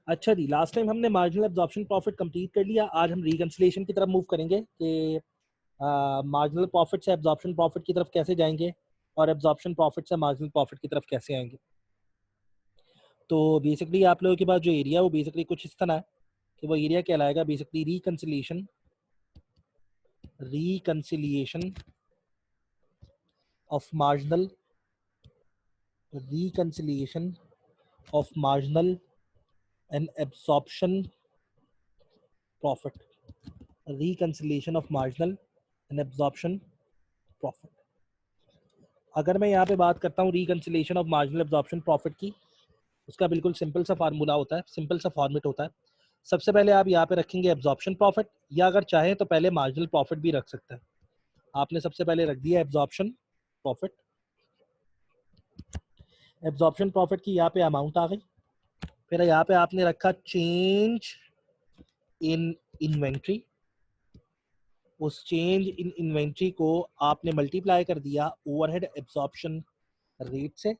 अच्छा जी, last time हमने marginal absorption profit complete कर लिया। आज हम रिकंसिलिएशन की तरफ मूव करेंगे कि मार्जिनल प्रॉफिट से एब्जॉर्प्शन प्रॉफिट की तरफ कैसे जाएंगे और एब्जॉर्प्शन प्रॉफिट से मार्जिनल प्रॉफिट की तरफ कैसे आएंगे। तो बेसिकली आप लोगों के पास जो एरिया है वो बेसिकली कुछ इस तरह है कि वो एरिया कहलाएगा basically reconciliation of marginal reconciliation of marginal and absorption profit, reconciliation of marginal and absorption profit। अगर मैं यहाँ पे बात करता हूँ reconciliation of marginal absorption profit की, उसका बिल्कुल सिंपल सा फार्मूला होता है, सिंपल सा फॉर्मेट होता है। सबसे पहले आप यहाँ पे रखेंगे एब्जॉर्प्शन प्रॉफिट, या अगर चाहें तो पहले मार्जिनल प्रॉफिट भी रख सकते हैं। आपने सबसे पहले रख दिया एब्जॉर्प्शन प्रॉफिट। एब्जॉर्प्शन प्रॉफिट की यहाँ पे अमाउंट आ गई। फिर यहाँ पे आपने रखा चेंज इन इन्वेंट्री। उस चेंज इन इन्वेंट्री को आपने मल्टीप्लाई कर दिया ओवरहेड एब्जॉर्प्शन रेट से।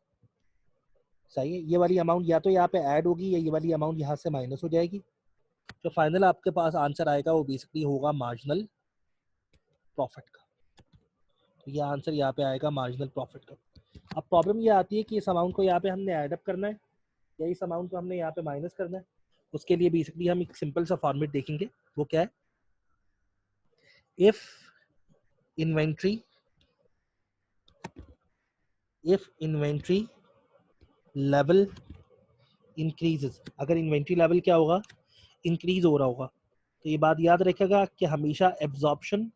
सही है, ये वाली अमाउंट या तो यहाँ पे ऐड होगी या ये वाली अमाउंट यहाँ से माइनस हो जाएगी। तो फाइनल आपके पास आंसर आएगा वो बेसिकली होगा मार्जिनल प्रॉफिट का। तो ये आंसर यहाँ पे आएगा मार्जिनल प्रॉफिट का। अब प्रॉब्लम ये आती है कि इस अमाउंट को यहाँ पे हमने ऐड अप करना है या इस अमाउंट को हमने यहाँ पे माइनस करना है। उसके लिए बेसिकली हम एक सिंपल सा फॉर्मेट देखेंगे, वो क्या है। इफ इन्वेंट्री लेवल इंक्रीजेस, अगर इन्वेंट्री लेवल क्या होगा, इंक्रीज हो रहा होगा, तो ये बात याद रखेगा कि हमेशा एब्जॉर्प्शन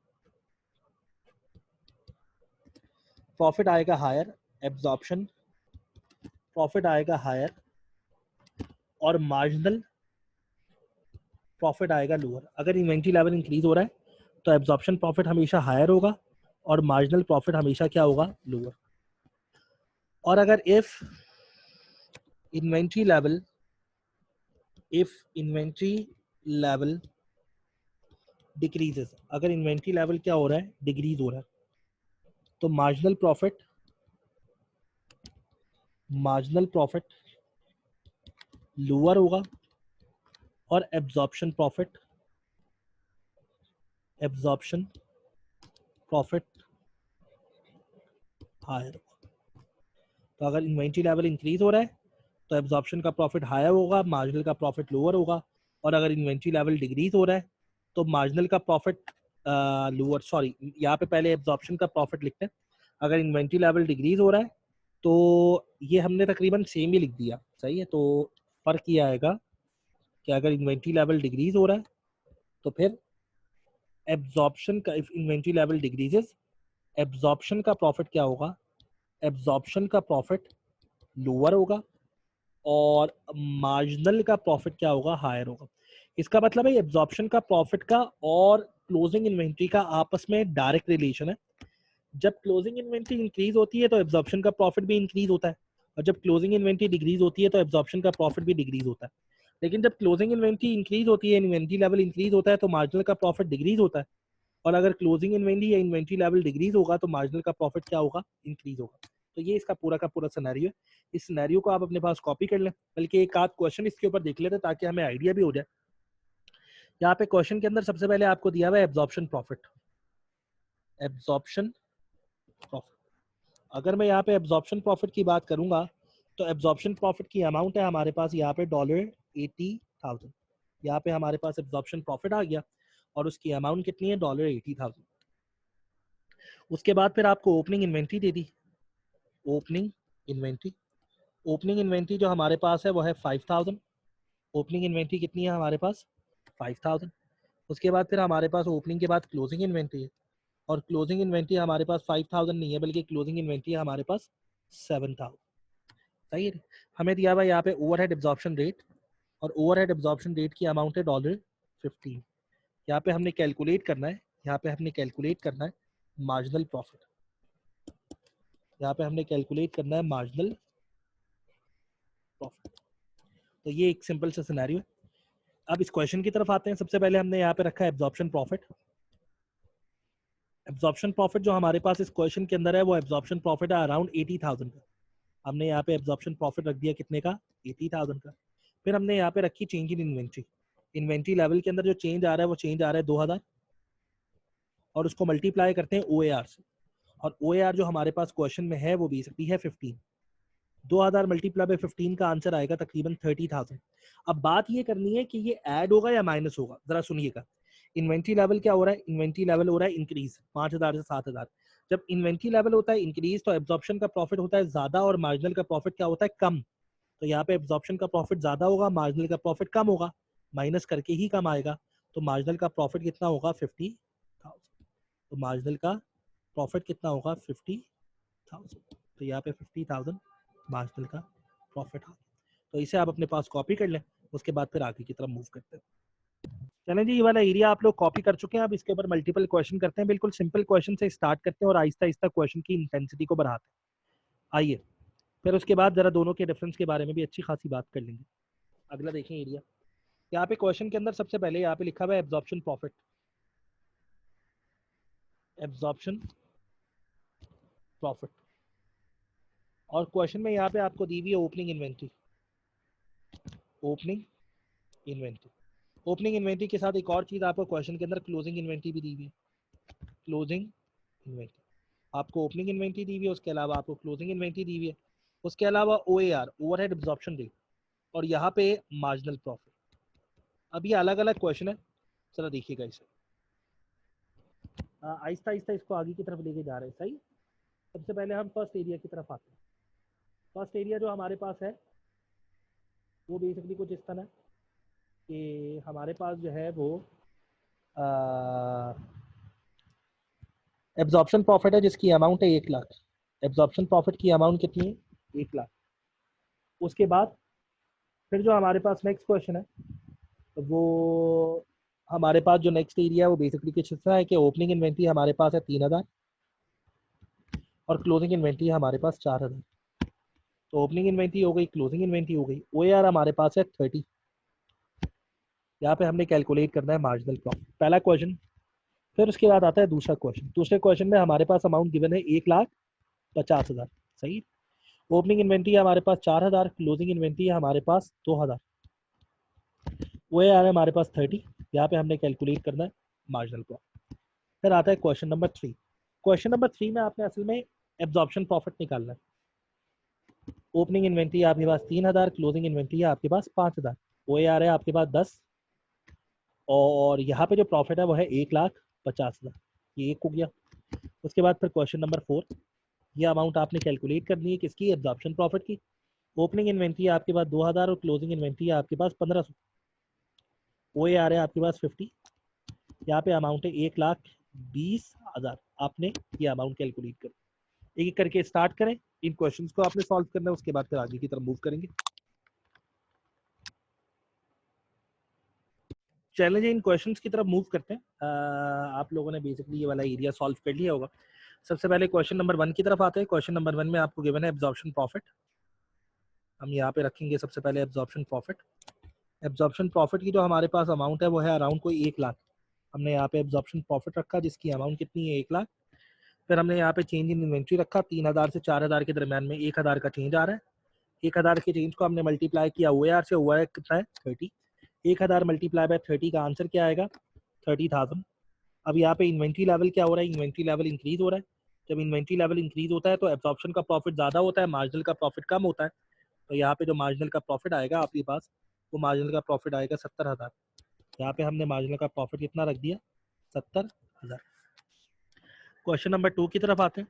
प्रॉफिट आएगा हायर, एब्जॉर्प्शन प्रॉफिट आएगा हायर और मार्जिनल प्रॉफिट आएगा लोअर। अगर इन्वेंट्री लेवल इंक्रीज हो रहा है तो एब्जॉर्प्शन प्रॉफिट हमेशा हायर होगा और मार्जिनल प्रॉफिट हमेशा क्या होगा, लोअर। और अगर इफ इन्वेंट्री लेवल डिक्रीजेस, अगर इन्वेंट्री लेवल क्या हो रहा है, डिक्रीज हो रहा है, तो मार्जिनल प्रॉफिट लोअर होगा और एब्जॉर्प्शन प्रॉफिट हायर होगा। तो अगर इन्वेंट्री लेवल इंक्रीज हो रहा है तो एब्जॉर्प्शन का प्रॉफिट हायर होगा, मार्जिनल का प्रॉफिट लोअर होगा। और अगर इन्वेंट्री लेवल डिक्रीज हो रहा है तो मार्जिनल का प्रॉफिट लोअर, सॉरी यहाँ पे पहले एब्जॉर्प्शन का प्रॉफिट लिखते हैं। अगर इन्वेंट्री लेवल डिक्रीज हो रहा है तो ये हमने तकरीबन सेम ही लिख दिया, सही है। तो फर्क ये आएगा कि अगर इन्वेंट्री लेवल डिक्रीज हो रहा है तो फिर एब्जॉर्प्शन का, if inventory level decreases, absorption का प्रॉफिट क्या होगा, एब्जॉर्प्शन का प्रॉफिट लोअर होगा और मार्जिनल का प्रॉफिट क्या होगा, हायर होगा। इसका मतलब है एब्जॉर्प्शन का प्रॉफिट का और क्लोजिंग इन्वेंट्री का आपस में डायरेक्ट रिलेशन है। जब क्लोजिंग इन्वेंट्री इंक्रीज होती है तो एब्जॉर्प्शन का प्रॉफिट भी इंक्रीज होता है, और जब क्लोजिंग इन्वेंट्री डिक्रीज होती है तो एब्जॉर्प्शन का प्रॉफिट भी डिक्रीज होता है। लेकिन जब क्लोजिंग इन्वेंट्री इंक्रीज होती है, इन्वेंट्री लेवल इंक्रीज होता है, तो मार्जिनल का प्रॉफिट डिक्रीज होता है। और अगर क्लोजिंग इन्वेंट्री या इन्वेंट्री लेवल डिक्रीज होगा तो मार्जिनल का प्रॉफिट क्या होगा, इंक्रीज होगा। तो ये इसका पूरा का पूरा सिनेरियो है। इस सिनेरियो को आप अपने पास कॉपी कर लें, बल्कि एक आध क्वेश्चन इसके ऊपर देख लेते ताकि हमें आइडिया भी हो जाए। यहाँ पे क्वेश्चन के अंदर सबसे पहले आपको दिया हुआ है एब्जॉर्प्शन प्रॉफिट। अगर मैं यहाँ पे एब्जॉर्प्शन प्रॉफिट की बात करूंगा तो एब्जॉर्प्शन प्रॉफिट की अमाउंट है हमारे पास यहाँ पे $80,000। यहाँ पे हमारे पास एब्जॉर्प्शन प्रॉफिट आ गया और उसकी अमाउंट कितनी है, $80,000। उसके बाद फिर आपको ओपनिंग इन्वेंट्री दे दी। ओपनिंग इन्वेंट्री जो हमारे पास है वो है 5,000। ओपनिंग इन्वेंट्री कितनी है हमारे पास, 5,000। उसके बाद फिर हमारे पास ओपनिंग के बाद क्लोजिंग इन्वेंट्री है, और क्लोजिंग इन्वेंट्री हमारे पास 5,000 नहीं है, बल्कि क्लोजिंग इन्वेंट्री है हमारे पास 7,000। सही है। हमें दिया हुआ यहाँ पे ओवरहेड एब्जॉर्प्शन रेट, और ओवरहेड एब्जॉर्प्शन रेट की अमाउंट है $15। यहाँ पे हमने कैलकुलेट करना है, मार्जिनल प्रॉफिट। यहाँ पे हमने कैलकुलेट करना है मार्जिनल प्रॉफिट। तो ये एक सिंपल सा सिनेरियो है। अब इस क्वेश्चन की तरफ आते हैं। सबसे पहले हमने यहाँ पे रखा है एब्जॉर्प्शन प्रॉफिट। एब्जॉर्प्शन प्रॉफिट जो हमारे पास इस क्वेश्चन के अंदर है वो एब्जॉर्प्शन प्रॉफिट है अराउंड 80,000 का। हमने यहाँ पे एब्जॉर्प्शन प्रॉफिट रख दिया कितने का, 80,000 का। फिर हमने यहाँ पे रखी change in inventory. Inventory level के अंदर जो चेंज आ रहा है वो चेंज आ रहा है 2000 और उसको मल्टीप्लाई करते हैं OAR से, और OAR जो हमारे पास क्वेश्चन में है वो बेसिकली है 15। 2000 मल्टीप्लाई बाय 15 का आंसर आएगा तकरीबन 30,000। अब बात ये करनी है कि ये ऐड होगा या माइनस होगा, जरा सुनिएगा। इन्वेंट्री लेवल क्या हो रहा है, इन्वेंट्री लेवल हो रहा है इंक्रीज 5000 से 7000। जब इन्वेंट्री लेवल होता है इंक्रीज तो एब्जॉर्प्शन का प्रॉफिट होता है ज्यादा और मार्जिनल का प्रॉफिट क्या होता है कम। तो यहाँ पे एब्जॉर्प्शन का प्रॉफिट ज्यादा होगा, मार्जिनल का प्रॉफिट कम होगा, माइनस करके ही कम आएगा। तो मार्जिनल का प्रॉफिट कितना होगा 50,000। तो मार्जिनल का प्रॉफिट कितना होगा 50,000। तो यहाँ पे 50,000 मार्जिनल का प्रॉफिट आ गया। तो इसे आप अपने पास कॉपी कर लें, उसके बाद फिर आगे की तरफ मूव करते हैं। चलें जी, ये वाला एरिया आप लोग कॉपी कर चुके हैं। अब इसके ऊपर मल्टीपल क्वेश्चन करते हैं। बिल्कुल सिंपल क्वेश्चन से स्टार्ट करते हैं और आहिस्ता आहिस्ता क्वेश्चन की इंटेंसिटी को बढ़ाते हैं। आइए, फिर उसके बाद जरा दोनों के डिफरेंस के बारे में भी अच्छी खासी बात कर लेंगे। अगला देखें एरिया, यहाँ पे क्वेश्चन के अंदर सबसे पहले यहाँ पे लिखा हुआ है एब्जॉर्प्शन प्रॉफिट। एब्जॉर्प्शन प्रॉफिट, और क्वेश्चन में यहाँ पे आपको दी हुई है opening inventory. Opening inventory, opening inventory के साथ एक और चीज आपको क्वेश्चन के अंदर क्लोजिंग इन्वेंट्री भी दी हुई है। क्लोजिंग इन्वेंट्री, आपको ओपनिंग इन्वेंट्री दी हुई है, उसके अलावा आपको क्लोजिंग इन्वेंट्री दी हुई है, उसके अलावा OAR ओवरहेड एब्जॉर्प्शन रेट, और यहाँ पे मार्जिनल प्रॉफिट। अब ये अलग अलग क्वेश्चन है, चलो देखिएगा इसे। आहिस्ता आहिस्ता इसको आगे की तरफ लेके जा रहे हैं। सही, सबसे पहले हम फर्स्ट एरिया की तरफ आते हैं। फर्स्ट एरिया जो हमारे पास है वो बेसिकली कुछ इस तरह कि हमारे पास जो है वो एब्जॉर्प्शन प्रॉफिट है जिसकी अमाउंट है 1 लाख। एब्जॉर्प्शन प्रॉफिट की अमाउंट कितनी है 1 लाख। उसके बाद फिर जो हमारे पास नेक्स्ट क्वेश्चन है वो हमारे पास जो नेक्स्ट एरिया है वो बेसिकली कुछ इस तरह है कि ओपनिंग इन्वेंट्री हमारे पास है 3000 और क्लोजिंग इन्वेंट्री हमारे पास 4000। तो ओपनिंग इन्वेंट्री हो गई, क्लोजिंग इन्वेंट्री हो गई, OAR हमारे पास है 30। यहाँ पे हमने कैलकुलेट करना है मार्जिनल प्रॉफिट, पहला क्वेश्चन। फिर उसके बाद आता है दूसरा क्वेश्चन। दूसरे क्वेश्चन में हमारे पास अमाउंट गिवन है 1,50,000। सही, ओपनिंग इन्वेंट्री हमारे पास 4000, क्लोजिंग इन्वेंट्री हमारे पास 2000, OAR है हमारे पास 30। यहाँ पे हमने कैलकुलेट करना है मार्जिनल प्रॉफिट। फिर आता है क्वेश्चन नंबर 3। क्वेश्चन नंबर 3 में आपने असल में एब्जॉर्प्शन प्रॉफिट निकालना है। ओपनिंग इन्वेंट्री आपके पास 3000, क्लोजिंग इन्वेंट्री है आपके पास 5000, OAR है आपके पास 10, और यहाँ पे जो प्रॉफिट है वो है 1,50,000। ये एक हो गया। उसके बाद फिर क्वेश्चन नंबर 4, ये अमाउंट आपने कैलकुलेट करनी है किसकी, एब्जॉर्प्शन प्रॉफिट की। ओपनिंग इन्वेंट्री आपके पास 2000 और क्लोजिंग इन्वेंट्री आपके पास 1500, OAR है आपके पास 50। यहाँ पे अमाउंट है 1,20,000। आपने ये अमाउंट कैलकुलेट कर, एक एक करके स्टार्ट करें। इन क्वेश्चंस को आपने सॉल्व करना है, उसके बाद फिर आगे की तरफ मूव करेंगे। चैलेंज इन क्वेश्चंस की तरफ मूव करते हैं। आप लोगों ने बेसिकली ये वाला एरिया सॉल्व कर लिया होगा। सबसे पहले क्वेश्चन नंबर 1 की तरफ आते हैं। क्वेश्चन नंबर 1 में आपको गिवन है एब्जॉर्प्शन प्रॉफिट। हम यहाँ पे रखेंगे सबसे पहले एब्जॉर्प्शन प्रॉफिट। एब्जॉर्प्शन प्रॉफिट की जो हमारे पास अमाउंट है वो है अराउंड कोई 1 लाख। हमने यहाँ पे एब्जॉर्प्शन प्रॉफिट रखा जिसकी अमाउंट कितनी है 1 लाख। फिर हमने यहाँ पे चेंज इन इन्वेंट्री रखा, 3000 से 4000 के दरमियान में 1000 का चेंज आ रहा है। 1000 के चेंज को हमने मल्टीप्लाई किया OAR से, OAR कितना है 30। 1000 मल्टीप्लाई बाय 30 का आंसर क्या आएगा 30,000। अब यहाँ पे इन्वेंट्री लेवल क्या हो रहा है, इन्वेंट्री लेवल इंक्रीज हो रहा है। जब इन्वेंट्री लेवल इंक्रीज होता है तो एब्जॉर्प्शन का प्रॉफिट ज़्यादा होता है, मार्जिनल का प्रॉफिट कम होता है। तो यहाँ पे जो मार्जिनल का प्रॉफिट आएगा आपके पास, वो मार्जिनल का प्रॉफिट आएगा 70,000। यहाँ पे हमने मार्जिनल का प्रॉफिट कितना रख दिया 70,000। क्वेश्चन नंबर 2 की तरफ आते हैं।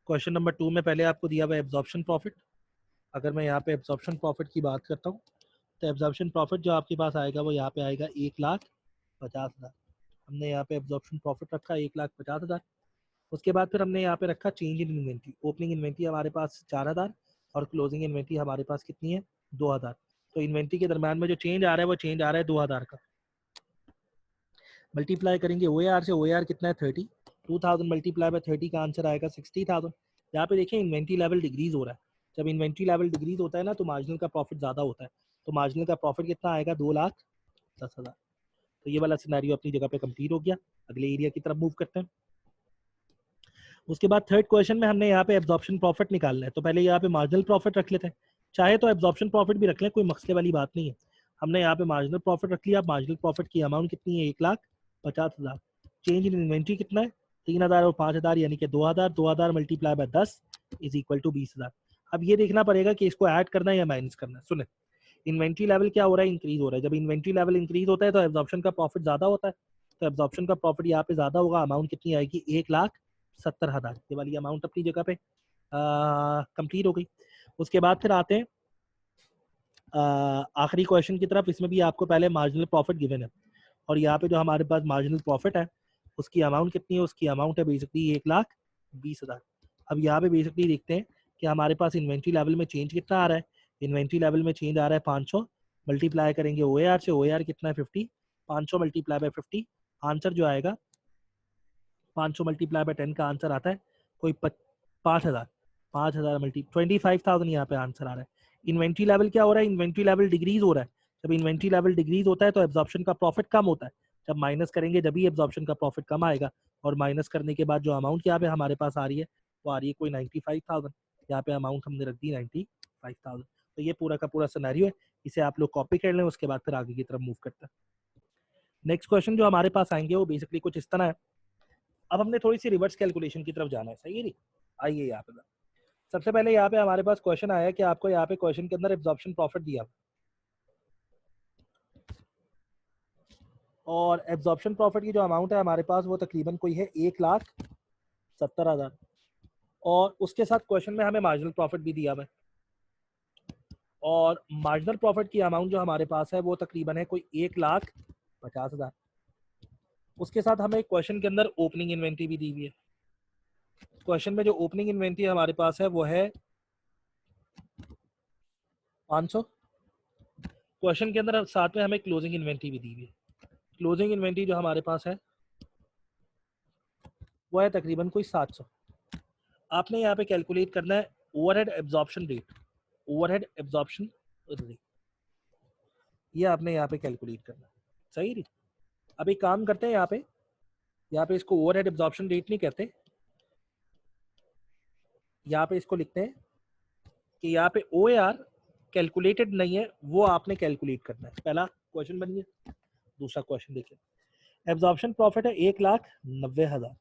क्वेश्चन नंबर 2 में पहले आपको दिया हुआ एब्जॉर्प्शन प्रॉफिट। अगर मैं यहाँ पे एब्जॉर्प्शन प्रॉफिट की बात करता हूँ तो एब्जॉर्प्शन प्रॉफिट जो आपके पास आएगा वो यहाँ पे आएगा 1,50,000। हमने यहाँ पे एब्जॉर्प्शन प्रॉफिट रखा 1,50,000। उसके बाद फिर हमने यहाँ पे रखा change in inventory. Opening inventory हमारे पास 4000 और क्लोजिंग इन्वेंट्री हमारे पास कितनी है 2000। तो इन्वेंट्री के दरम्यान में जो चेंज आ रहा है वो चेंज आ रहा है 2000 का। मल्टीप्लाई करेंगे OAR से, OAR कितना है 30। 2000 मल्टीप्लाई बाय 30 का आंसर आएगा 60,000। यहाँ पे देखिए इन्वेंट्री लेवल डिक्रीज हो रहा है। जब इन्वेंट्री लेवल डिक्रीज होता है ना तो मार्जिनल का प्रॉफिट ज़्यादा होता है। तो मार्जिनल का प्रॉफिट कितना आएगा 2,10,000। तो ये वाला सिनेरियो अपनी जगह पे कंप्लीट हो गया। अगले एरिया की तरफ मूव करते हैं। उसके बाद थर्ड क्वेश्चन में हमने यहाँ पे एब्जॉर्प्शन प्रॉफिट निकालना है। तो पहले यहाँ पे मार्जिनल प्रॉफिट रख लेते हैं, चाहे तो एब्जॉर्प्शन प्रॉफिट भी रख लें, कोई मसले वाली बात नहीं है। हमने यहाँ पे मार्जिनल प्रॉफिट रख लिया। मार्जिनल प्रॉफिट की अमाउंट कितनी है? 1,50,000। चेंज इन इन्वेंट्री कितना है? 3,000 और 5,000 यानी कि 2,000। 2,000 multiply by 10 is equal to 20,000। अब ये देखना पड़ेगा कि इसको ऐड करना है या माइनस करना है। सुने, इन्वेंट्री लेवल क्या हो रहा है? इंक्रीज हो रहा है। जब इन्वेंट्री लेवल इंक्रीज होता है तो एब्जॉर्प्शन का प्रॉफिट ज्यादा होता है। तो एब्जॉर्प्शन का प्रॉफिट यहाँ पे ज्यादा होगा। अमाउंट कितनी आएगी? 1,70,000। ये वाली अमाउंट अपनी जगह पे कंप्लीट हो गई। उसके बाद फिर आते हैं आखिरी क्वेश्चन की तरफ। इसमें भी आपको पहले मार्जिनल प्रॉफिट गिवन है और यहाँ पे जो हमारे पास मार्जिनल प्रॉफिट है उसकी अमाउंट कितनी है? उसकी अमाउंट है बेसिकली 1,20,000। अब यहाँ पे बेसिकली देखते हैं कि हमारे पास इन्वेंट्री लेवल में चेंज कितना आ रहा है। इन्वेंट्री लेवल में चेंज आ रहा है 500। मल्टीप्लाई करेंगे OAR से। OAR कितना है? 50। 500 मल्टीप्लाई बाय 50, आंसर जो आएगा 500 मल्टीप्लाई बाय 10 का आंसर आता है कोई 5,000। 5,000 मल्टी 25,000 यहाँ पे आंसर आ रहा है। इन्वेंट्री लेवल क्या हो रहा है? इन्वेंट्री लेवल डिक्रीज हो रहा है। जब इन्वेंट्री लेवल डिक्रीज होता है तो एब्जॉर्प्शन का प्रॉफिट कम होता है। जब माइनस करेंगे जब भी एब्जॉर्प्शन का प्रॉफिट कम आएगा। और माइनस करने के बाद जो अमाउंट यहाँ पे हमारे पास आ रही है वो आ रही है कोई 95,000। यहाँ पे अमाउंट हमने रख दी 95,000। तो ये पूरा का पूरा सिनेरियो है। इसे आप लोग कॉपी कर लें। उसके बाद फिर आगे की तरफ मूव करते हैं। नेक्स्ट क्वेश्चन जो हमारे पास आएंगे वो बेसिकली कुछ इस तरह है। अब हमने थोड़ी सी रिवर्स कैलकुलेशन की तरफ जाना है। सही है जी? आइए यहाँ पे सबसे पहले यहाँ पे हमारे पास क्वेश्चन आया कि आपको यहाँ पे क्वेश्चन के अंदर एब्जॉर्प्शन प्रॉफिट दिया और एब्जॉर्प्शन प्रॉफिट की जो अमाउंट है हमारे पास वो तकरीबन कोई है 1,70,000 और उसके साथ क्वेश्चन में हमें मार्जिनल प्रॉफिट भी दिया हुआ है और मार्जिनल प्रॉफिट की अमाउंट जो हमारे पास है वो तकरीबन है कोई 1,50,000। उसके साथ हमें क्वेश्चन के अंदर ओपनिंग इन्वेंट्री भी दी हुई है। क्वेश्चन में जो ओपनिंग इन्वेंट्री हमारे पास है वो है 500। क्वेश्चन के अंदर साथ में हमें क्लोजिंग इन्वेंट्री भी दी हुई है। क्लोजिंग इन्वेंट्री जो हमारे पास है वो है तकरीबन कोई 700। आपने यहाँ पे कैलकुलेट करना है overhead absorption rate. Overhead absorption rate ये आपने यहाँ पे कैलकुलेट करना है। सही नहीं? अब एक काम करते हैं यहाँ पे इसको ओवरहेड एब्जॉर्प्शन रेट नहीं कहते। यहाँ पे इसको लिखते हैं कि यहाँ पे OAR कैलकुलेटेड नहीं है, वो आपने कैलकुलेट करना है। पहला क्वेश्चन बन गया। दूसरा क्वेश्चन देखिए, एब्जॉर्प्शन प्रॉफिट है 1,90,000।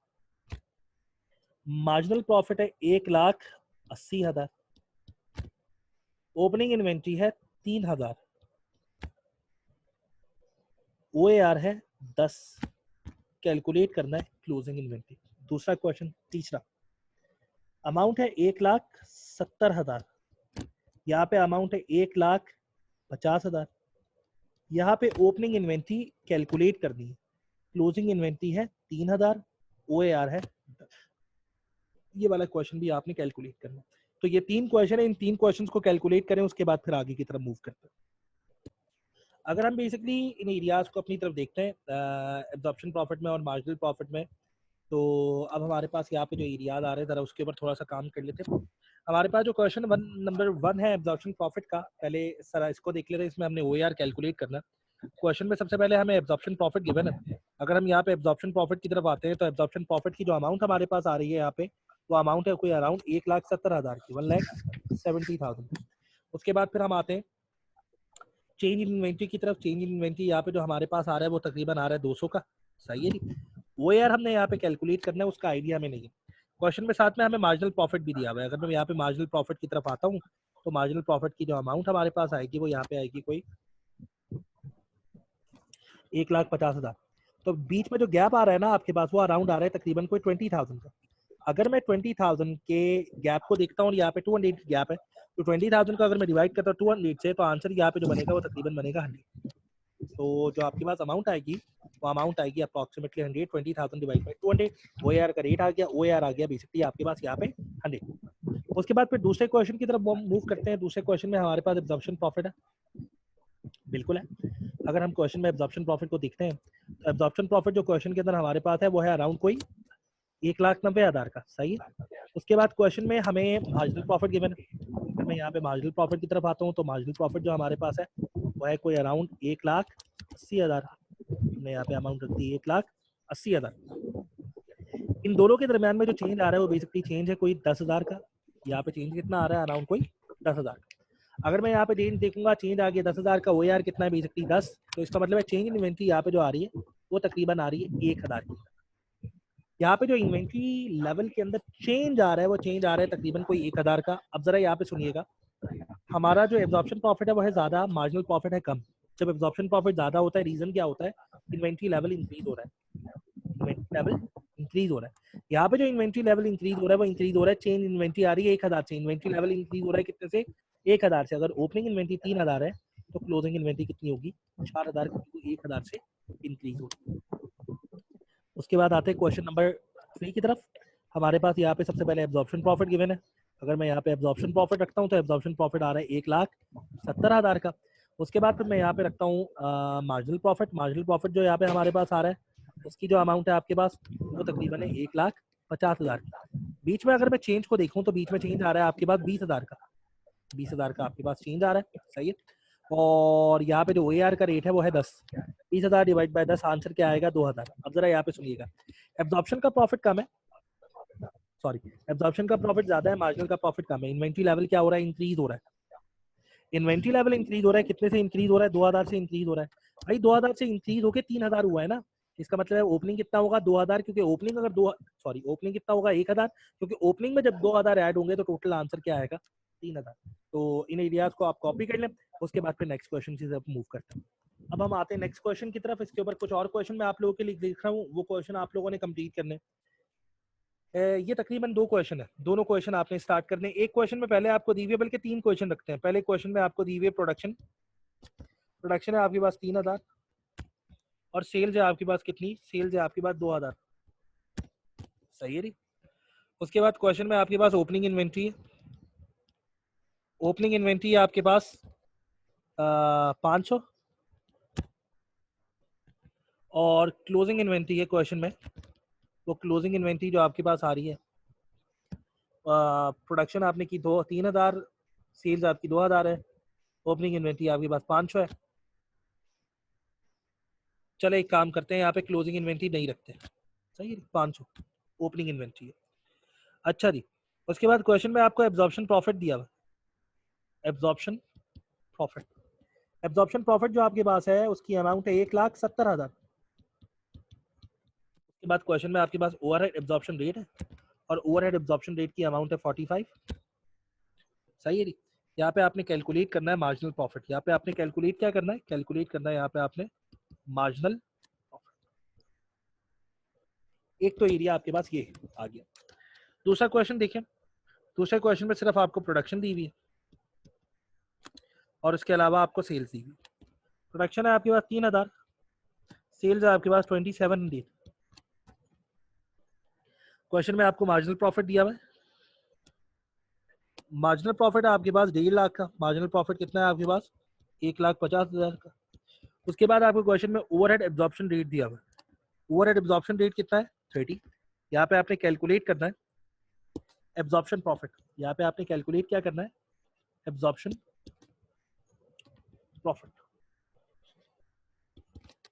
मार्जिनल प्रॉफिट है 1,80,000। ओपनिंग इन्वेंट्री है 3,000। OAR है 10। कैलकुलेट करना है क्लोजिंग इन्वेंट्री। दूसरा क्वेश्चन। तीसरा, अमाउंट है 1,70,000। यहाँ पे अमाउंट है 1,50,000। यहाँ पे ओपनिंग इन्वेंट्री कैलकुलेट करनी है। क्लोजिंग इन्वेंट्री है 3,000। OAR है 10। ये वाला क्वेश्चन भी आपने कैलकुलेट करना है। तो ये 3 क्वेश्चन है। इन 3 क्वेश्चंस को कैलकुलेट करें उसके बाद फिर आगे की तरफ मूव करते हैं। अगर हम बेसिकली इन एरियाज को अपनी तरफ देखते हैं एब्जॉर्प्शन प्रॉफिट में और मार्जिनल प्रॉफिट में, तो अब हमारे पास यहाँ पे जो एरियाज आ रहे हैं जरा उसके ऊपर थोड़ा सा काम कर लेते हैं। हमारे पास जो क्वेश्चन नंबर 1 है एब्जॉर्प्शन प्रॉफिट का, पहले सर इसको देख लेते हैं। इसमें हमने OAR कैलकुलेट करना है। क्वेश्चन में सबसे पहले हमें एब्जॉर्प्शन प्रॉफिट गिवन है। अगर हम यहाँ पे एब्जॉर्प्शन प्रॉफिट की तरफ आते हैं तो एब्जॉर्प्शन प्रॉफिट की जो अमाउंट हमारे पास आ रही है यहाँ पे वो अमाउंट है कोई अराउंड 1,70,000 की, 1,70,000। उसके बाद फिर हम आते हैं चेंज इन इन्वेंट्री की तरफ। चेंज इन इन्वेंट्री यहाँ पे जो हमारे पास आ रहा है वो तकरीबन आ रहा है 200 का। सही है जी? वो यार हमने यहाँ पे कैलकुलेट करना है, उसका आइडिया हमें नहीं है। क्वेश्चन में साथ में हमें मार्जिनल प्रॉफिट भी दिया हुआ है। अगर मैं यहाँ पे मार्जिनल प्रॉफिट की तरफ आता हूँ तो मार्जिनल प्रॉफिट की जो अमाउंट हमारे पास आएगी वो यहाँ पे आएगी कोई 1,50,000। तो बीच में जो गैप आ रहा है ना आपके पास वो अराउंड आ रहा है तकरीबन कोई 20,000 का। अगर मैं 20,000 के गैप को देखता हूँ और यहाँ पे 200 गैप है तो 20,000 का अगर मैं डिवाइड करता हूँ 200 से तो आंसर यहाँ पे जो बनेगा वो तकरीबन बनेगा 100। तो जो आपके पास अमाउंट आएगी वो अमाउंट आएगी अप्रॉक्सीमेटली 100। 20,000 divide by 200। OAR का रेट आ गया। OAR आ गया बेसिकली आपके पास यहाँ पे 100। उसके बाद फिर दूसरे क्वेश्चन की तरफ मूव करते हैं। दूसरे क्वेश्चन में हमारे पास एब्जॉर्प्शन प्रॉफिट है, बिल्कुल है। अगर हम क्वेश्चन में एब्जॉर्प्शन प्रॉफिट को देखते हैं तो एब्जॉर्प्शन प्रॉफिट जो क्वेश्चन के अंदर हमारे पास है वो है अराउंड कोई 1,90,000 का। सही है? उसके बाद क्वेश्चन में हमें मार्जिनल प्रॉफिट गिवन है। अगर मैं यहाँ पे मार्जिनल प्रॉफिट की तरफ आता हूँ तो मार्जिनल प्रॉफिट जो हमारे पास है वो है कोई अराउंड 1,80,000। हमने यहाँ पे अमाउंट रख दी 1,80,000। इन दोनों के दरमियान में जो चेंज आ रहा है वो बेसिकली चेंज है कोई 10,000 का। यहाँ पे चेंज कितना आ रहा है? अराउंड कोई 10,000। अगर मैं यहाँ पे रेंज देखूंगा, चेंज आ गया 10,000 का, OAR कितना है बेसिकली 10, तो इसका मतलब है चेंज इन इन्वेंट्री यहाँ पे जो आ रही है वो तकरीबन आ रही है 1,000 की। यहाँ पे जो इन्वेंट्री लेवल के अंदर चेंज आ रहा है वो चेंज आ रहा है तकरीबन कोई 1,000 का। अब जरा यहाँ पे सुनिएगा, हमारा जो एब्जॉर्प्शन प्रॉफिट है वो है ज्यादा, मार्जिनल प्रॉफिट है कम। जब एब्जॉर्प्शन प्रॉफिट ज्यादा होता है, रीजन क्या होता है? इन्वेंट्री लेवल इंक्रीज हो रहा है, इन्वेंट्री लेवल इंक्रीज हो रहा है। यहाँ पे जो इन्वेंट्री लेवल इंक्रीज हो रहा है वो इंक्रीज हो रहा है, चेंज इन्वेंट्री आ रही है 1,000 से, इन्वेंट्री लेवल इंक्रीज हो रहा है कितने से? 1,000 से। अगर ओपनिंग इन्वेंट्री 3,000 है तो क्लोजिंग इन्वेंट्री कितनी होगी? 4,000, क्योंकि 1,000 से इंक्रीज होगी। उसके बाद आते हैं क्वेश्चन नंबर 3 की तरफ। हमारे पास यहाँ पे सबसे पहले एब्जॉर्प्शन प्रॉफिट गिवन है। अगर मैं यहाँ पे एब्जॉर्प्शन प्रॉफिट रखता हूँ तो एब्जॉर्प्शन प्रॉफिट आ रहा है 1,70,000 का। उसके बाद फिर मैं यहाँ पे रखता हूँ मार्जिनल प्रॉफिट। मार्जिनल प्रॉफिट जो यहाँ पे हमारे पास आ रहा है उसकी जो अमाउंट है आपके पास वो तकरीबन है 1,50,000 की। बीच में अगर मैं चेंज को देखूँ तो बीच में चेंज आ रहा है आपके पास 20,000 का, 20,000 का आपके पास चेंज आ रहा है, सही है। और यहाँ पे जो OAR का रेट है वो है 10, 20,000 डिवाइड बाय 10, आंसर क्या आएगा? 2,000। अब जरा यहाँ पे सुनिएगा, एब्जॉर्प्शन का प्रॉफिट कम है, सॉरी एब्जॉर्प्शन का प्रॉफिट ज्यादा है, मार्जिनल का प्रॉफिट कम है। इन्वेंट्री लेवल क्या हो रहा है? इंक्रीज हो रहा है। इन्वेंट्री लेवल इंक्रीज हो रहा है, कितने से इंक्रीज हो रहा है? 2,000 से इंक्रीज हो रहा है। भाई 2,000 से इंक्रीज होकर 3,000 हुआ है ना, इसका मतलब है ओपनिंग कितना होगा? 2,000, क्योंकि ओपनिंग अगर ओपनिंग कितना होगा? 1,000, क्योंकि ओपनिंग में जब 2,000 ऐड होंगे तो टोटल आंसर क्या आएगा? 3,000। तो इन एरियाज को आप कॉपी कर लें, उसके बाद फिर नेक्स्ट क्वेश्चन की तरफ मूव करते हैं। अब हम आते हैं नेक्स्ट क्वेश्चन की तरफ। इसके ऊपर कुछ और क्वेश्चन मैं आप लोगों के लिए देख रहा हूँ, वो क्वेश्चन आप लोगों ने कंप्लीट करने। ये तकरीबन 2 क्वेश्चन है, दोनों क्वेश्चन आपने स्टार्ट करने। एक क्वेश्चन में पहले आपको दी हुई है, बल्कि 3 क्वेश्चन रखते हैं। पहले क्वेश्चन में आपको दी हुई है प्रोडक्शन, प्रोडक्शन है आपके पास 3,000 और सेल्स है आपके पास कितनी? सेल्स है आपके पास 2,000, सही है जी। उसके बाद क्वेश्चन में आपके पास ओपनिंग इन्वेंट्री है, ओपनिंग इन्वेंट्री है आपके पास 500 और क्लोजिंग इन्वेंट्री है क्वेश्चन में, वो क्लोजिंग इन्वेंट्री जो आपके पास आ रही है, प्रोडक्शन आपने की 3,000, सेल्स आपकी 2,000 है, ओपनिंग इन्वेंट्री आपके पास 500 है। चले एक काम करते हैं, यहाँ पे क्लोजिंग इन्वेंट्री नहीं रखते, सही है, 500 ओपनिंग इन्वेंट्री है। अच्छा जी, उसके बाद क्वेश्चन में आपको एब्जॉर्प्शन प्रॉफिट दिया हुआ, एब्जॉर्प्शन प्रॉफिट, एब्जॉर्प्शन प्रॉफिट जो आपके पास है उसकी अमाउंट है 1,70,000। उसके बाद क्वेश्चन में आपके पास ओवरहेड एब्जॉर्प्शन रेट है और ओवरहेड एब्जॉर्प्शन रेट की अमाउंट है 45, सही है जी। यहाँ पे आपने कैलकुलेट करना है मार्जिनल प्रॉफिट, यहाँ पे आपने कैलकुलेट क्या करना है? कैलकुलेट करना है यहाँ पे आपने मार्जिनल प्रॉफिट। एक तो एरिया आपके पास ये आ गया। दूसरा क्वेश्चन देखिए, दूसरे क्वेश्चन में सिर्फ आपको प्रोडक्शन दी हुई है और उसके अलावा आपको सेल्स दी हुई है। प्रोडक्शन है आपके पास 3,000, सेल्स है आपके पास 2,700। क्वेश्चन में आपको मार्जिनल प्रॉफिट दिया हुआ है, मार्जिनल प्रॉफिट है आपके पास 1.5 लाख का। मार्जिनल प्रॉफिट कितना है आपके पास? 1,50,000 का। उसके बाद आपको क्वेश्चन में ओवरहेड एब्जॉर्प्शन रेट दिया हुआ है, ओवरहेड एब्जॉर्प्शन रेट कितना है? 30। यहाँ पे आपने कैलकुलेट करना है एब्जॉर्प्शन प्रॉफिट, यहाँ पे आपने कैलकुलेट क्या करना है? Absorption profit.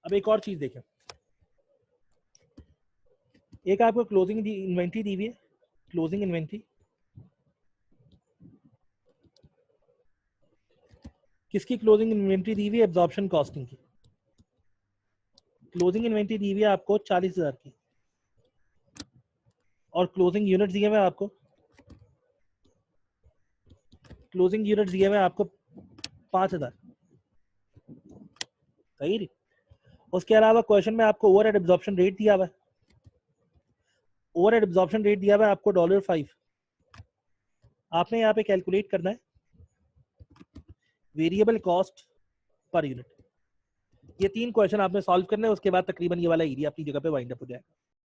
अब एक और चीज देखें, एक आपको क्लोजिंग इन्वेंट्री दी हुई है, क्लोजिंग इन्वेंट्री किसकी? क्लोजिंग इन्वेंट्री दी हुई है एब्जॉर्प्शन कॉस्टिंग की। क्लोजिंग इन्वेंट्री दी हुई है आपको 40,000 की और क्लोजिंग यूनिट दिए हुए आपको, क्लोजिंग यूनिट दिए हुए आपको 5,000, सही है। उसके अलावा क्वेश्चन में आपको ओवरहेड एब्जॉर्प्शन रेट दिया हुआ है, ओवरहेड एब्जॉर्प्शन रेट दिया हुआ है आपको $5। आपने यहाँ पे कैलकुलेट करना है वेरिएबल कॉस्ट पर यूनिट। ये 3 क्वेश्चन आपने सॉल्व करने हैं, उसके बाद तकरीबन ये वाला एरिया अपनी जगह पे वाइंड अप हो जाएगा।